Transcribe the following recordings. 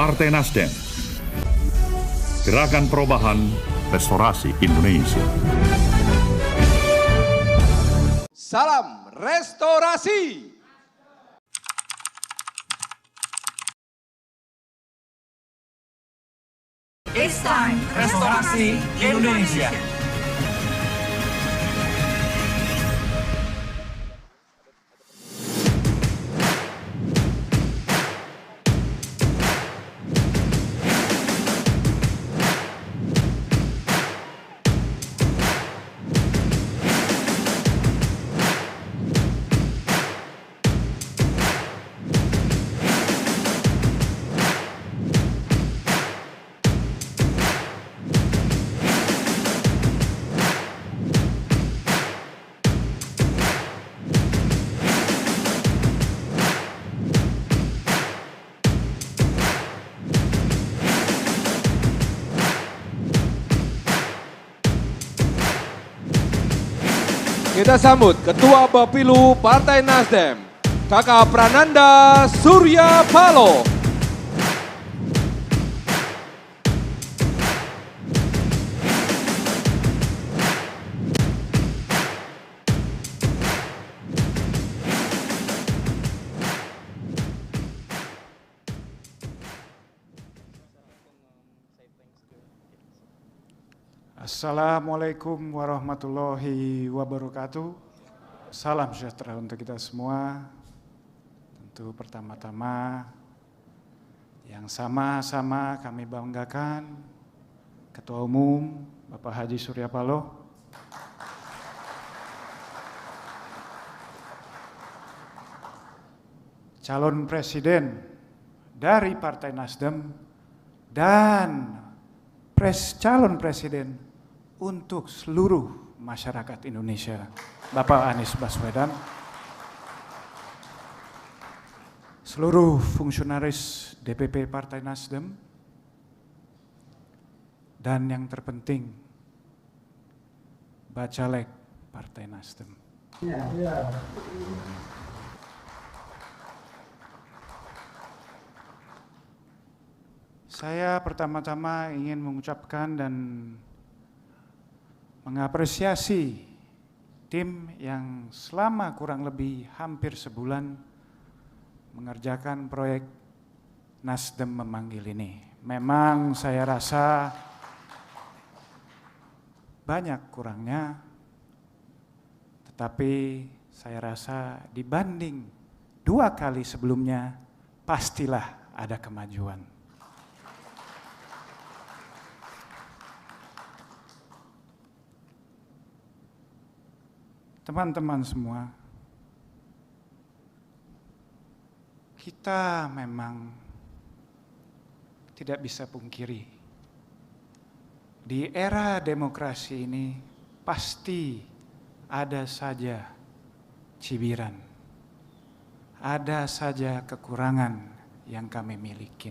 Partai Nasdem. Gerakan Perubahan Restorasi Indonesia. Salam restorasi. It's time restorasi Indonesia. Kita sambut Ketua Bapilu Partai Nasdem, Kakak Prananda Surya Paloh. Assalamualaikum warahmatullahi wabarakatuh. Salam sejahtera untuk kita semua. Tentu pertama-tama yang sama-sama kami banggakan Ketua Umum Bapak Haji Surya Paloh, calon presiden dari Partai Nasdem dan calon presiden untuk seluruh masyarakat Indonesia, Bapak Anies Baswedan, seluruh fungsionaris DPP Partai Nasdem, dan yang terpenting, Bacalek Partai Nasdem. Saya pertama-tama ingin mengucapkan dan mengapresiasi tim yang selama kurang lebih hampir sebulan mengerjakan proyek Nasdem Memanggil ini. Memang saya rasa banyak kurangnya, tetapi saya rasa dibanding 2 kali sebelumnya pastilah ada kemajuan. Teman-teman semua, kita memang tidak bisa pungkiri, di era demokrasi ini pasti ada saja cibiran, ada saja kekurangan yang kami miliki.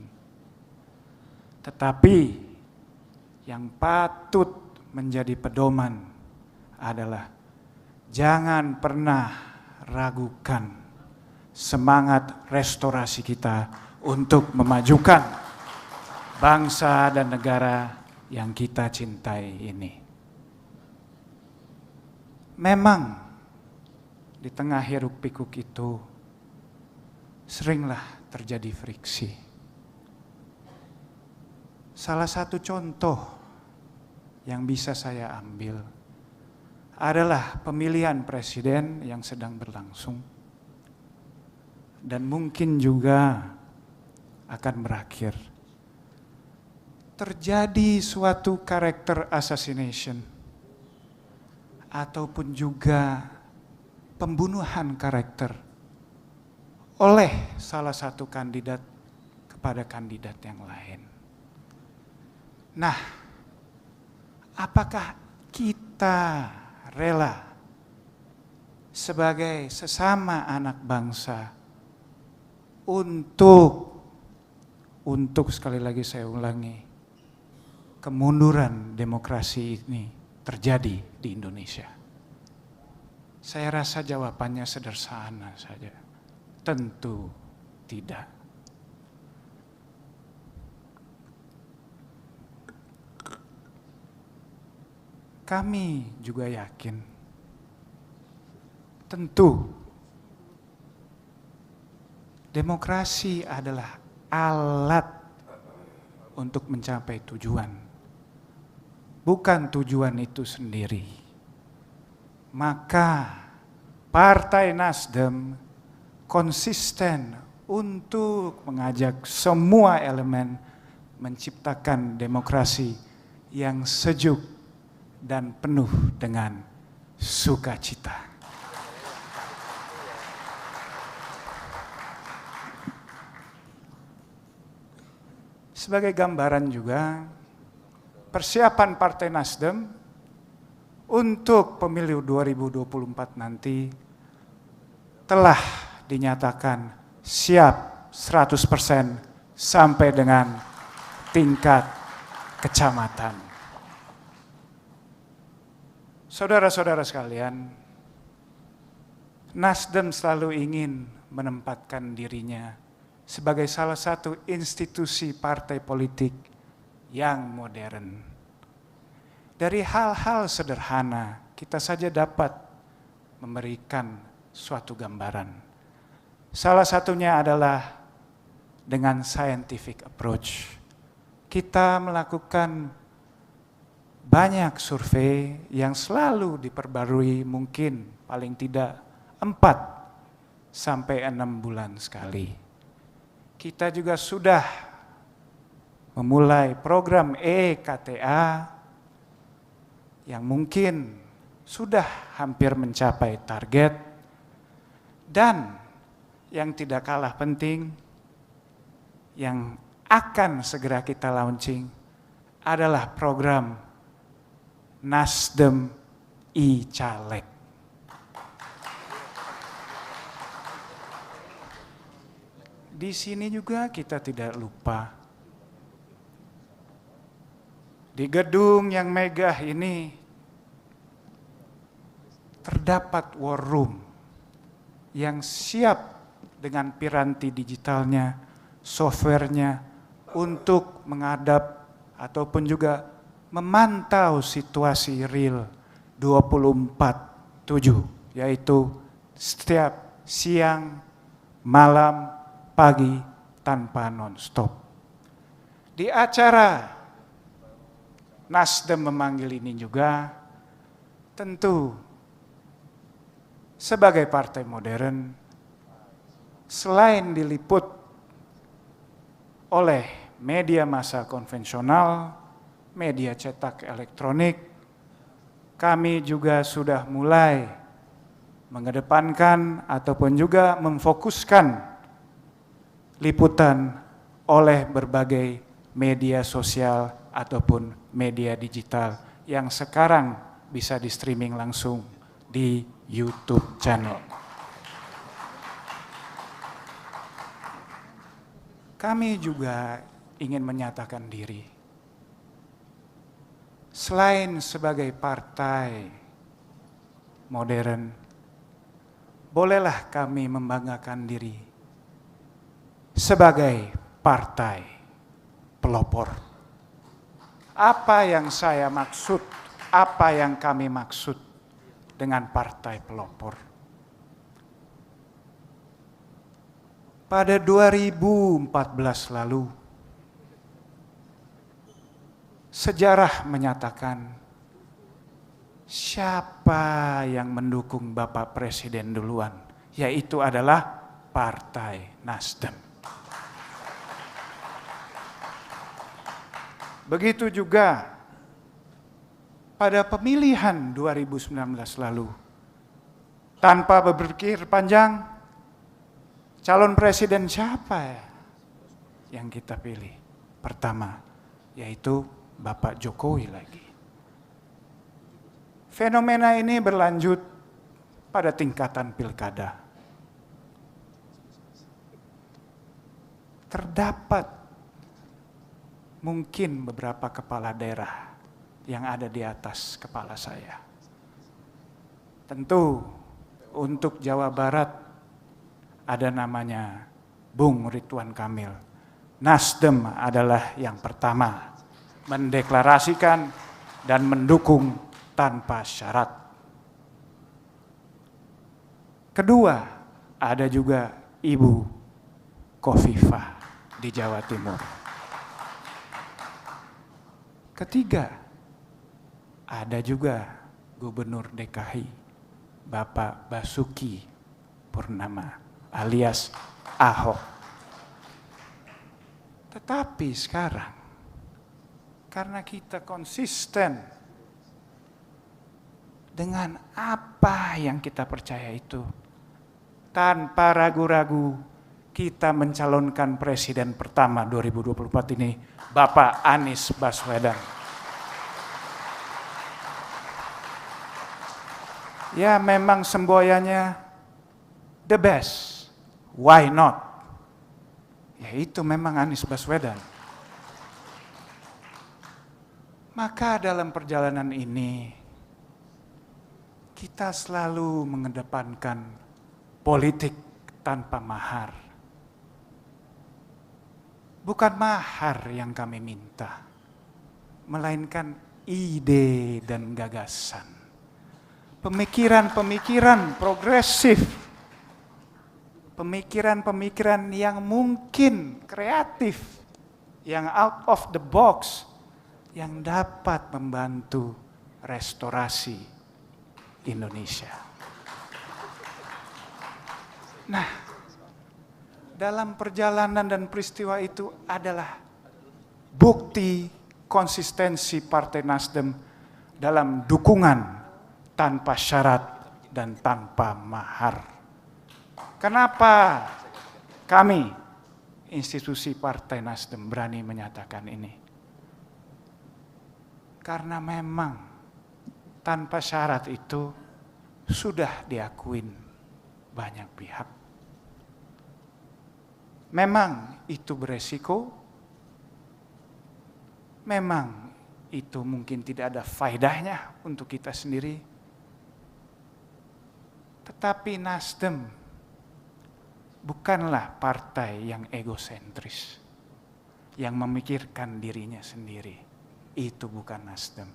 Tetapi yang patut menjadi pedoman adalah jangan pernah ragukan semangat restorasi kita untuk memajukan bangsa dan negara yang kita cintai ini. Memang di tengah hiruk pikuk itu seringlah terjadi friksi. Salah satu contoh yang bisa saya ambil adalah pemilihan presiden yang sedang berlangsung dan mungkin juga akan berakhir. Terjadi suatu karakter assassination ataupun juga pembunuhan karakter oleh salah satu kandidat kepada kandidat yang lain. Nah, apakah kita rela sebagai sesama anak bangsa untuk sekali lagi saya ulangi, kemunduran demokrasi ini terjadi di Indonesia? Saya rasa jawabannya sederhana saja. Tentu tidak. kami juga yakin, tentu demokrasi adalah alat untuk mencapai tujuan, bukan tujuan itu sendiri. Maka Partai Nasdem konsisten untuk mengajak semua elemen menciptakan demokrasi yang sejuk dan penuh dengan sukacita. Sebagai gambaran juga, persiapan Partai Nasdem untuk pemilu 2024 nanti telah dinyatakan siap 100% sampai dengan tingkat kecamatan. Saudara-saudara sekalian, Nasdem selalu ingin menempatkan dirinya sebagai salah satu institusi partai politik yang modern. Dari hal-hal sederhana, kita saja dapat memberikan suatu gambaran. Salah satunya adalah dengan scientific approach. Kita melakukan banyak survei yang selalu diperbarui, mungkin paling tidak 4 sampai 6 bulan sekali. Kita juga sudah memulai program EKTA yang mungkin sudah hampir mencapai target, dan yang tidak kalah penting, yang akan segera kita launching adalah program Nasdem e-Caleg. Di sini juga kita tidak lupa, di gedung yang megah ini terdapat war room yang siap dengan piranti digitalnya, softwarenya untuk menghadap ataupun juga memantau situasi real 24/7, yaitu setiap siang, malam, pagi tanpa non-stop. Di acara Nasdem memanggil ini juga, tentu sebagai partai modern, selain diliput oleh media massa konvensional, media cetak elektronik, kami juga sudah mulai mengedepankan ataupun juga memfokuskan liputan oleh berbagai media sosial ataupun media digital yang sekarang bisa di streaming langsung di YouTube channel. Kami juga ingin menyatakan diri. Selain sebagai partai modern, bolehlah kami membanggakan diri sebagai partai pelopor. Apa yang saya maksud, apa yang kami maksud dengan partai pelopor? Pada 2014 lalu, sejarah menyatakan siapa yang mendukung Bapak Presiden duluan, yaitu adalah Partai Nasdem. Begitu juga pada pemilihan 2019 lalu, tanpa berpikir panjang, calon presiden siapa yang kita pilih? Pertama, yaitu Bapak Jokowi lagi. Fenomena ini berlanjut pada tingkatan pilkada. Terdapat mungkin beberapa kepala daerah yang ada di atas kepala saya. Tentu untuk Jawa Barat ada namanya Bung Ridwan Kamil. Nasdem adalah yang pertama mendeklarasikan dan mendukung tanpa syarat. Kedua, ada juga Ibu Khofifah di Jawa Timur. Ketiga, ada juga Gubernur DKI, Bapak Basuki Purnama alias Ahok. Tetapi sekarang, karena kita konsisten dengan apa yang kita percaya itu, tanpa ragu-ragu kita mencalonkan presiden pertama 2024 ini, Bapak Anies Baswedan. Ya memang semboyannya the best, why not? Ya itu memang Anies Baswedan. Maka dalam perjalanan ini, kita selalu mengedepankan politik tanpa mahar. Bukan mahar yang kami minta, melainkan ide dan gagasan. Pemikiran-pemikiran progresif, pemikiran-pemikiran yang mungkin kreatif, yang out of the box, yang dapat membantu restorasi Indonesia. Nah, dalam perjalanan dan peristiwa itu adalah bukti konsistensi Partai Nasdem dalam dukungan tanpa syarat dan tanpa mahar. Kenapa kami, institusi Partai Nasdem, berani menyatakan ini? Karena memang tanpa syarat itu sudah diakuin banyak pihak. Memang itu beresiko, memang itu mungkin tidak ada faedahnya untuk kita sendiri. Tetapi Nasdem bukanlah partai yang egosentris, yang memikirkan dirinya sendiri. Itu bukan Nasdem.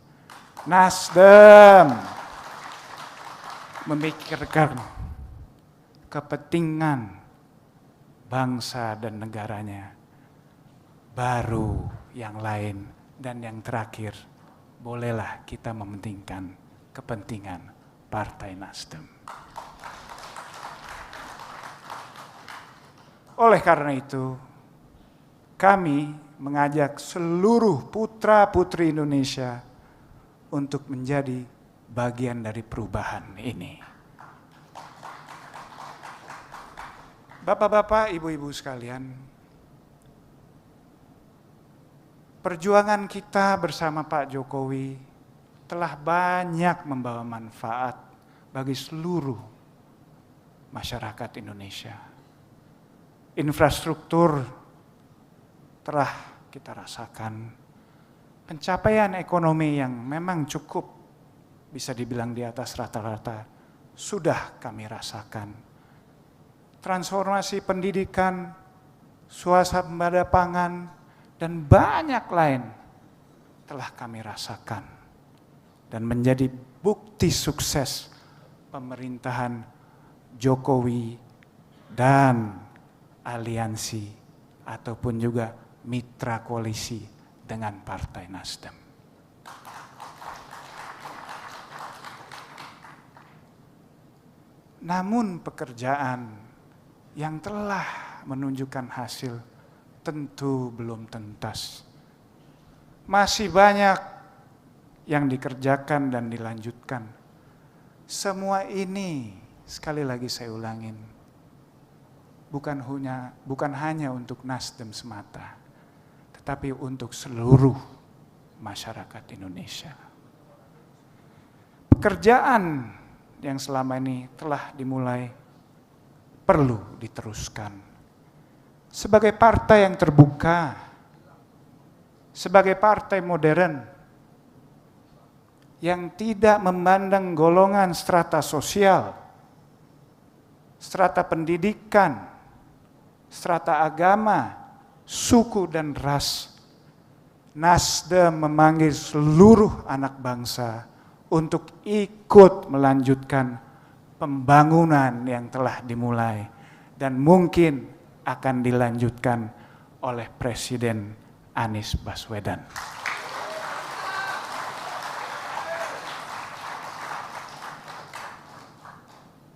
Nasdem memikirkan kepentingan bangsa dan negaranya. Baru yang lain dan yang terakhir, bolehlah kita mementingkan kepentingan Partai Nasdem. Oleh karena itu, kami mengajak seluruh putra-putri Indonesia untuk menjadi bagian dari perubahan ini. Bapak-bapak, ibu-ibu sekalian, perjuangan kita bersama Pak Jokowi telah banyak membawa manfaat bagi seluruh masyarakat Indonesia. Infrastruktur telah kita rasakan, pencapaian ekonomi yang memang cukup bisa dibilang di atas rata-rata sudah kami rasakan. Transformasi pendidikan, swasembada pangan, dan banyak lain telah kami rasakan dan menjadi bukti sukses pemerintahan Jokowi dan aliansi ataupun juga mitra koalisi dengan Partai Nasdem. Namun pekerjaan yang telah menunjukkan hasil tentu belum tuntas. Masih banyak yang dikerjakan dan dilanjutkan. Semua ini, sekali lagi saya ulangin, bukan hanya untuk Nasdem semata, tetapi untuk seluruh masyarakat Indonesia. Pekerjaan yang selama ini telah dimulai perlu diteruskan. Sebagai partai yang terbuka, sebagai partai modern, yang tidak memandang golongan strata sosial, strata pendidikan, strata agama, suku dan ras, Nasdem memanggil seluruh anak bangsa untuk ikut melanjutkan pembangunan yang telah dimulai dan mungkin akan dilanjutkan oleh Presiden Anies Baswedan.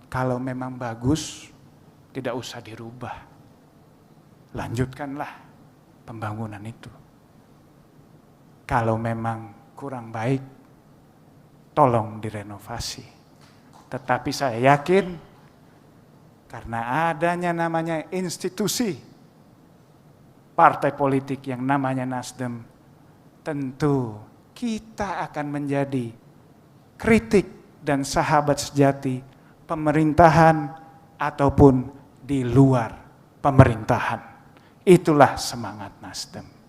Kalau memang bagus, tidak usah dirubah. Lanjutkanlah pembangunan itu. Kalau memang kurang baik, tolong direnovasi. Tetapi saya yakin, karena adanya namanya institusi partai politik yang namanya Nasdem, tentu kita akan menjadi kritik dan sahabat sejati pemerintahan ataupun di luar pemerintahan. Itulah semangat Nasdem.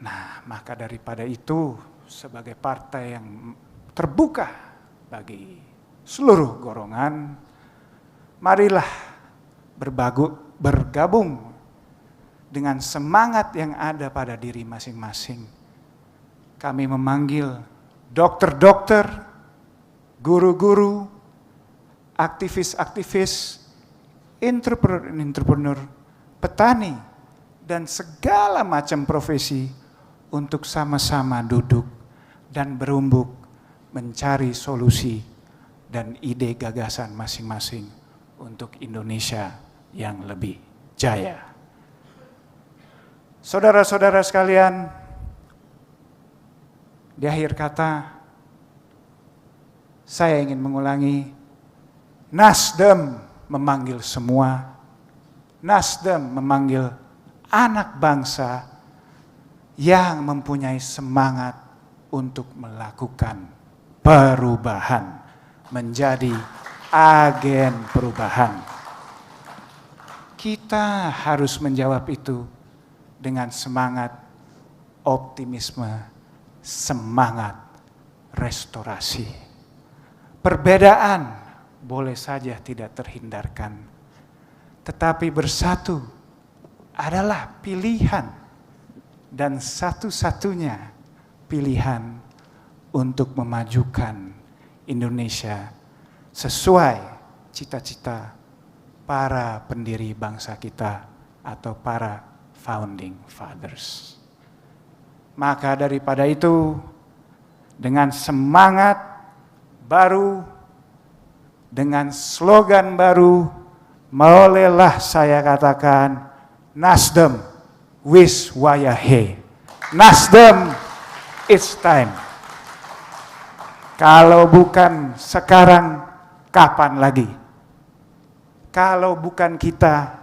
Nah, maka daripada itu, sebagai partai yang terbuka bagi seluruh golongan, marilah bergabung dengan semangat yang ada pada diri masing-masing. Kami memanggil dokter-dokter, guru-guru, aktivis-aktivis, entrepreneur, petani, dan segala macam profesi untuk sama-sama duduk dan berumbuk mencari solusi dan ide gagasan masing-masing untuk Indonesia yang lebih jaya. Saudara-saudara sekalian, di akhir kata, saya ingin mengulangi, Nasdem memanggil semua, Nasdem memanggil anak bangsa yang mempunyai semangat untuk melakukan perubahan, menjadi agen perubahan. Kita harus menjawab itu dengan semangat optimisme, semangat restorasi. Perbedaan boleh saja tidak terhindarkan, tetapi bersatu adalah pilihan dan satu-satunya pilihan untuk memajukan Indonesia sesuai cita-cita para pendiri bangsa kita atau para founding fathers. Maka daripada itu, dengan semangat baru, dengan slogan baru, bolehlah saya katakan, Nasdem wis wayahe. Nasdem, it's time. Kalau bukan sekarang, kapan lagi? Kalau bukan kita,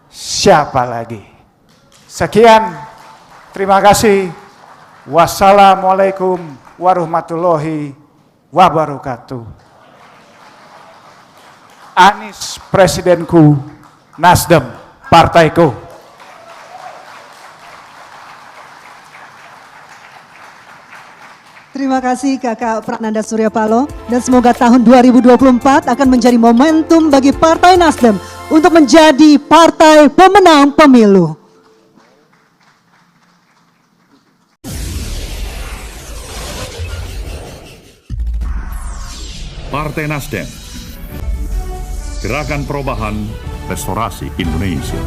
siapa lagi? Sekian, terima kasih. Wassalamualaikum warahmatullahi wabarakatuh. Anies presidenku, Nasdem partaiku. Terima kasih Kakak Prananda Surya Paloh, dan semoga tahun 2024 akan menjadi momentum bagi Partai Nasdem untuk menjadi partai pemenang pemilu. Partai Nasdem, Gerakan Perubahan Restorasi Indonesia.